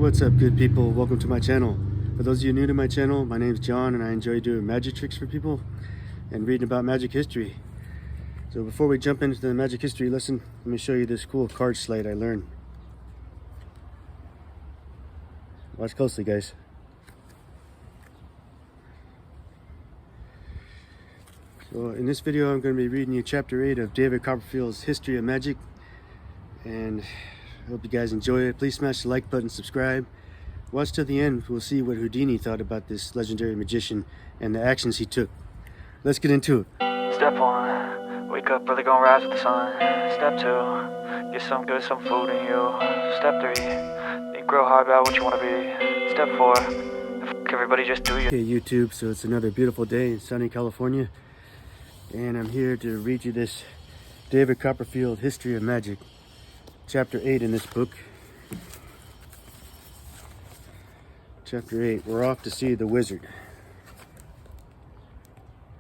What's up, good people? Welcome to my channel. For those of you new to my channel, my name is John and I enjoy doing magic tricks for people and reading about magic history. So before we jump into the magic history lesson, let me show you this cool card slate I learned. Watch closely, guys. So in this video, I'm going to be reading you chapter 8 of David Copperfield's History of Magic, and I hope you guys enjoy it. Please smash the like button, subscribe. Watch till the end. We'll see what Houdini thought about this legendary magician and the actions he took. Let's get into it. Step 1, wake up early, gonna rise with the sun. Step 2, get some good, some food in you. Step 3, think real hard about what you want to be. Step 4, everybody just do you. Okay, YouTube, so it's another beautiful day in sunny California, and I'm here to read you this David Copperfield History of Magic, chapter 8 in this book. Chapter 8, we're off to see the wizard.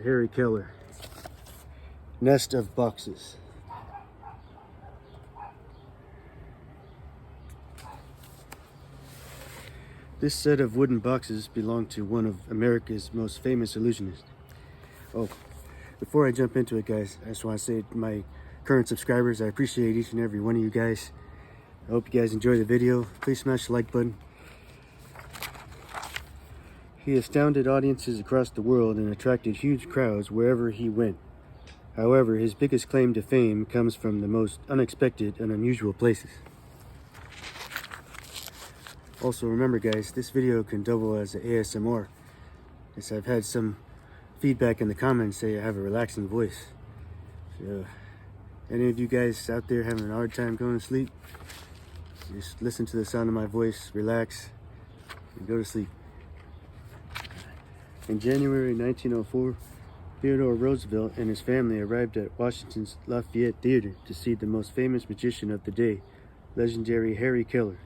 Harry Kellar. Nest of boxes. This set of wooden boxes belonged to one of America's most famous illusionists. Oh, before I jump into it, guys, I just want to say to my current subscribers, I appreciate each and every one of you guys. I hope you guys enjoy the video. Please smash the like button. He astounded audiences across the world and attracted huge crowds wherever he went. However, his biggest claim to fame comes from the most unexpected and unusual places. Also, remember guys, this video can double as an ASMR, as I've had some feedback in the comments say I have a relaxing voice. So, any of you guys out there having a hard time going to sleep, just listen to the sound of my voice, relax, and go to sleep. In January 1904, Theodore Roosevelt and his family arrived at Washington's Lafayette Theater to see the most famous magician of the day, legendary Harry Kellar.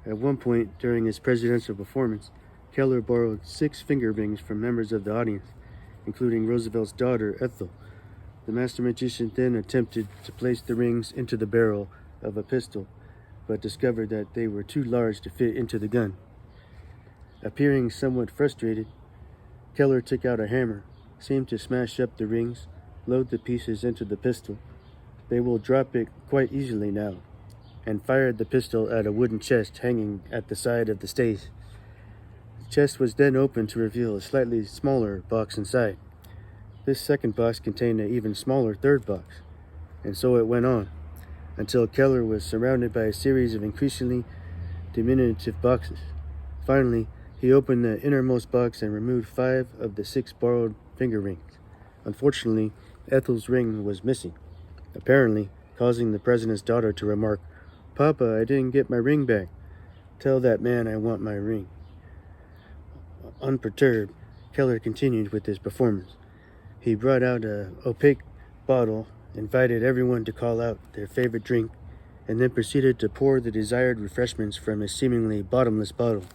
At one point during his presidential performance, Kellar borrowed 6 finger rings from members of the audience, including Roosevelt's daughter, Ethel. The master magician then attempted to place the rings into the barrel of a pistol, but discovered that they were too large to fit into the gun. Appearing somewhat frustrated, Kellar took out a hammer, seemed to smash up the rings, load the pieces into the pistol. They will drop it quite easily now, and fired the pistol at a wooden chest hanging at the side of the stage. The chest was then opened to reveal a slightly smaller box inside. This second box contained an even smaller third box, and so it went on, until Kellar was surrounded by a series of increasingly diminutive boxes. Finally, he opened the innermost box and removed 5 of the 6 borrowed finger rings. Unfortunately, Ethel's ring was missing, apparently causing the president's daughter to remark, "Papa, I didn't get my ring back. Tell that man I want my ring." Unperturbed, Kellar continued with his performance. He brought out an opaque bottle, invited everyone to call out their favorite drink, and then proceeded to pour the desired refreshments from his seemingly bottomless bottle.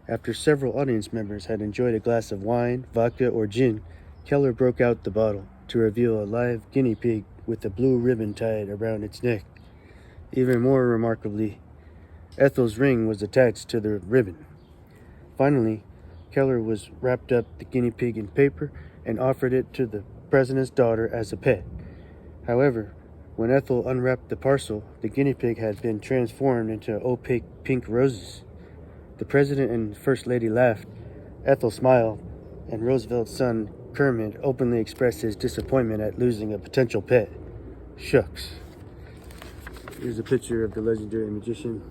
After several audience members had enjoyed a glass of wine, vodka, or gin, Kellar broke out the bottle to reveal a live guinea pig with a blue ribbon tied around its neck. Even more remarkably, Ethel's ring was attached to the ribbon. Finally, Kellar was wrapped up the guinea pig in paper and offered it to the president's daughter as a pet. However, when Ethel unwrapped the parcel, the guinea pig had been transformed into opaque pink roses. The president and first lady laughed, Ethel smiled, and Roosevelt's son, Kermit, openly expressed his disappointment at losing a potential pet. Shucks. Here's a picture of the legendary magician.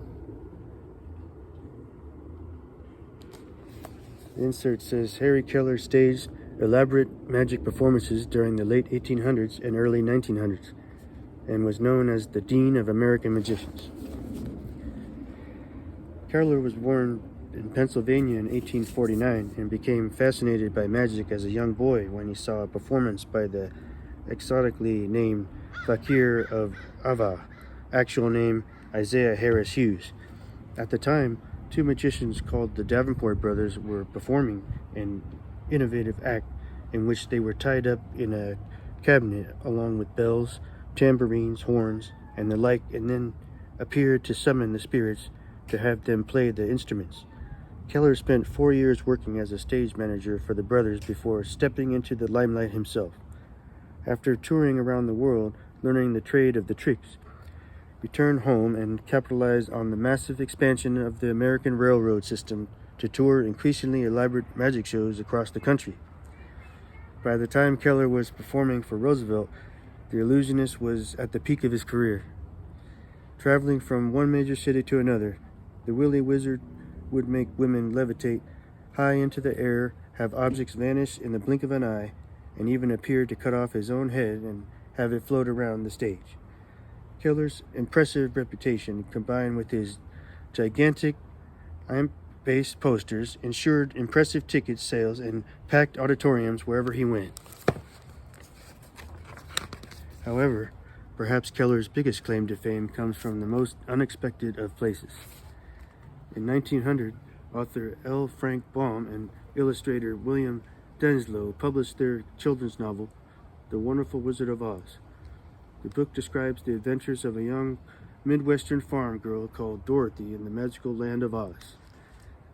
The insert says, Harry Kellar staged elaborate magic performances during the late 1800s and early 1900s, and was known as the Dean of American Magicians. Kellar was born in Pennsylvania in 1849 and became fascinated by magic as a young boy when he saw a performance by the exotically named Fakir of Ava, actual name Isaiah Harris Hughes. At the time, 2 magicians called the Davenport brothers were performing an innovative act in which they were tied up in a cabinet along with bells, tambourines, horns, and the like, and then appeared to summon the spirits to have them play the instruments. Kellar spent 4 years working as a stage manager for the brothers before stepping into the limelight himself. After touring around the world, learning the trade of the tricks, returned home and capitalized on the massive expansion of the American railroad system to tour increasingly elaborate magic shows across the country. By the time Kellar was performing for Roosevelt, the illusionist was at the peak of his career. Traveling from one major city to another, the Willy Wizard would make women levitate high into the air, have objects vanish in the blink of an eye, and even appear to cut off his own head and have it float around the stage. Kellar's impressive reputation, combined with his gigantic amp-based posters, ensured impressive ticket sales and packed auditoriums wherever he went. However, perhaps Kellar's biggest claim to fame comes from the most unexpected of places. In 1900, author L. Frank Baum and illustrator William Denslow published their children's novel, The Wonderful Wizard of Oz. The book describes the adventures of a young Midwestern farm girl called Dorothy in the magical land of Oz.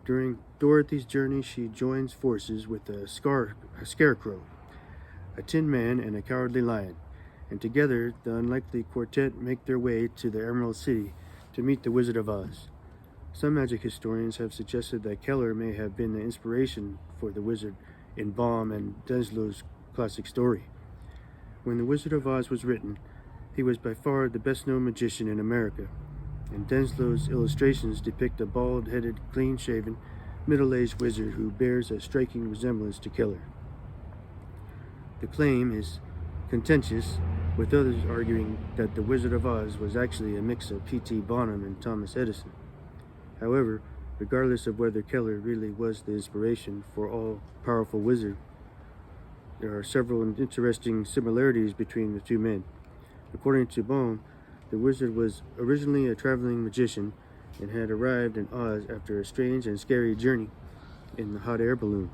During Dorothy's journey, she joins forces with a scarecrow, a tin man, and a cowardly lion, and together the unlikely quartet make their way to the Emerald City to meet the Wizard of Oz. Some magic historians have suggested that Kellar may have been the inspiration for the wizard in Baum and Denslow's classic story. When The Wizard of Oz was written, he was by far the best-known magician in America, and Denslow's illustrations depict a bald-headed, clean-shaven, middle-aged wizard who bears a striking resemblance to Kellar. The claim is contentious, with others arguing that The Wizard of Oz was actually a mix of P.T. Barnum and Thomas Edison. However, regardless of whether Kellar really was the inspiration for all-powerful wizard, there are several interesting similarities between the two men. According to Baum, the wizard was originally a traveling magician and had arrived in Oz after a strange and scary journey in the hot air balloon.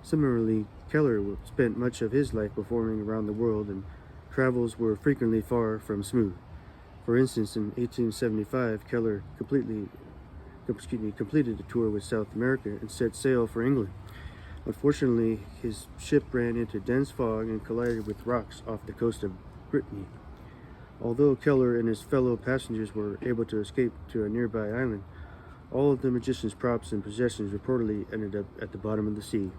Similarly, Kellar spent much of his life performing around the world, and travels were frequently far from smooth. For instance, in 1875, Kellar completed a tour with South America and set sail for England. Unfortunately, his ship ran into dense fog and collided with rocks off the coast of Brittany. Although Kellar and his fellow passengers were able to escape to a nearby island, all of the magician's props and possessions reportedly ended up at the bottom of the sea.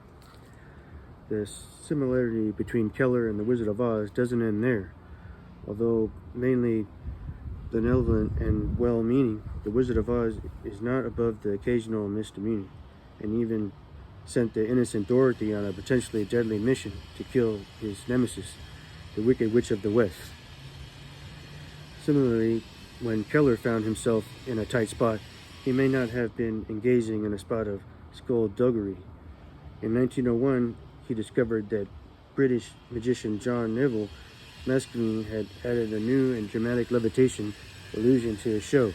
The similarity between Kellar and the Wizard of Oz doesn't end there. Although mainly benevolent and well-meaning, the Wizard of Oz is not above the occasional misdemeanor, and even sent the innocent Dorothy on a potentially deadly mission to kill his nemesis, the Wicked Witch of the West. Similarly, when Kellar found himself in a tight spot, he may not have been engaging in a spot of skullduggery. In 1901, he discovered that British magician John Neville Maskelyne had added a new and dramatic levitation illusion to his show.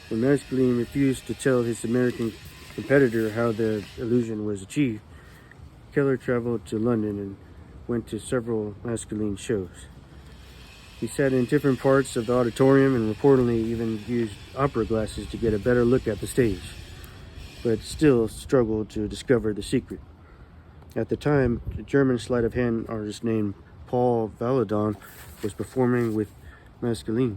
When Maskelyne refused to tell his American competitor how the illusion was achieved, Kellar traveled to London and went to several Maskelyne shows. He sat in different parts of the auditorium and reportedly even used opera glasses to get a better look at the stage, but still struggled to discover the secret. At the time, a German sleight of hand artist named Paul Valadon was performing with Maskelyne.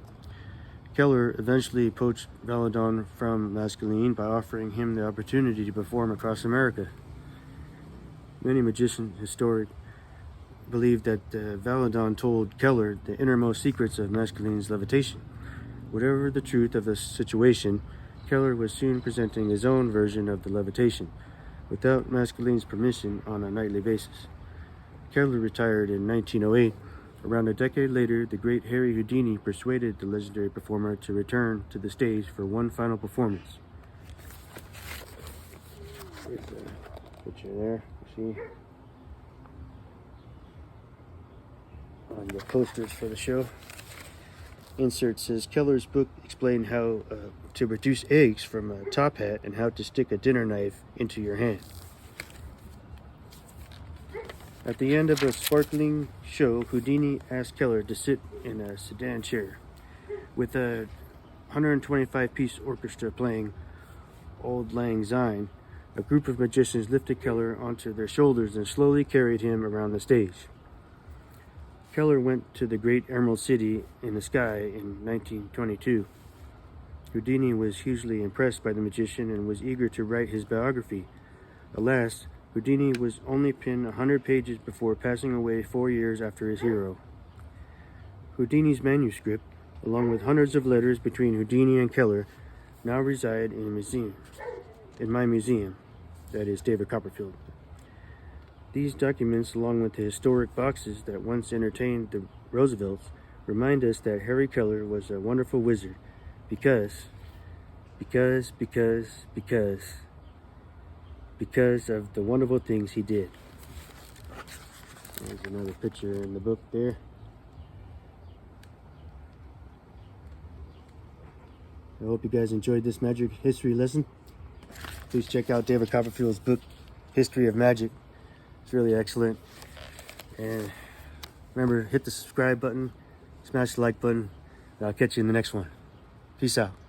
Kellar eventually poached Valadon from Maskelyne by offering him the opportunity to perform across America. Many magicians historians believe that Valadon told Kellar the innermost secrets of Maskelyne's levitation. Whatever the truth of the situation, Kellar was soon presenting his own version of the levitation, without Maskelyne's permission, on a nightly basis. Kellar retired in 1908. Around a decade later, the great Harry Houdini persuaded the legendary performer to return to the stage for one final performance. Here's a picture there, you see, on the posters for the show. Insert says, Kellar's book explained how to produce eggs from a top hat and how to stick a dinner knife into your hand. At the end of the sparkling show, Houdini asked Kellar to sit in a sedan chair. With a 125-piece orchestra playing Auld Lang Syne, a group of magicians lifted Kellar onto their shoulders and slowly carried him around the stage. Kellar went to the Great Emerald City in the sky in 1922. Houdini was hugely impressed by the magician and was eager to write his biography. Alas, Houdini was only penned 100 pages before passing away 4 years after his hero. Houdini's manuscript, along with hundreds of letters between Houdini and Kellar, now reside in my museum, that is David Copperfield. These documents, along with the historic boxes that once entertained the Roosevelts, remind us that Harry Kellar was a wonderful wizard because of the wonderful things he did. There's another picture in the book there. I hope you guys enjoyed this magic history lesson. Please check out David Copperfield's book, History of Magic. It's really excellent. And remember, hit the subscribe button, smash the like button, and I'll catch you in the next one. Peace out.